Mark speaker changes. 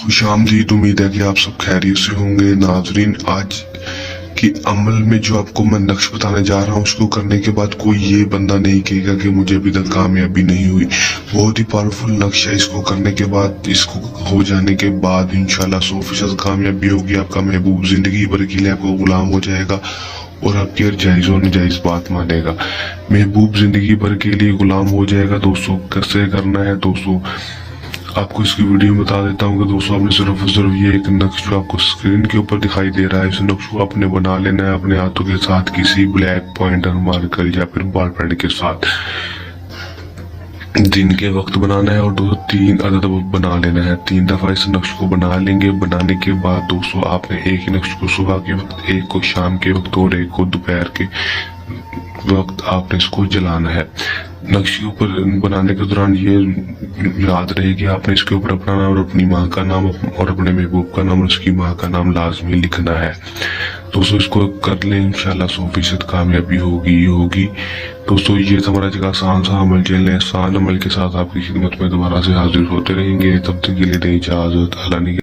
Speaker 1: खुश आमदीद। उम्मीद है कि आप सब खैरियत से होंगे। नाजरीन, आज कि अमल में जो आपको मैं नक्श बताने जा रहा हूँ, उसको करने के बाद कोई ये बंदा नहीं कहेगा कि मुझे अभी तक कामयाबी नहीं हुई। बहुत ही पावरफुल नक्श है। इसको करने के बाद, इसको हो जाने के बाद इंशाल्लाह 100% कामयाबी होगी। आपका महबूब जिंदगी भर के लिए आपको गुलाम हो जाएगा और आपकी हर जायज और नाजायज बात मानेगा। महबूब जिंदगी भर के लिए गुलाम हो जाएगा। दोस्तों, कैसे करना है दोस्तों, आपको इसकी वीडियो में बता देता हूँ कि दोस्तों आपने सिर्फ और सिर्फ ये एक नक्श जो आपको स्क्रीन के ऊपर दिखाई दे रहा है, इस नक्श को आपने बना लेना है अपने हाथों के साथ किसी ब्लैक पॉइंटर मार्कर या फिर बॉल पेन के साथ। दिन के वक्त बनाना है और दो तीन अदद बना लेना है। 3 दफा इस नक्श को बना लेंगे। बनाने के बाद दोस्तों आपने एक ही नक्श को सुबह के वक्त, एक को शाम के वक्त और एक को दोपहर के वक्त आपने इसको जलाना है। नक्श के ऊपर बनाने के दौरान ये याद रहे कि आपने इसके ऊपर अपना नाम और अपनी माँ का नाम और अपने महबूब का नाम और उसकी माँ का नाम लाजमी लिखना है। दोस्तों, इसको कर लें, इंशाल्लाह 100% कामयाबी होगी ही होगी। दोस्तों, ये था हमारा एक आसान सा अमल। चलें, आसान अमल के साथ आपकी खिदमत में दोबारा से हाजिर होते रहेंगे। तब तक के लिए दें इजाजत। अल्लाह ने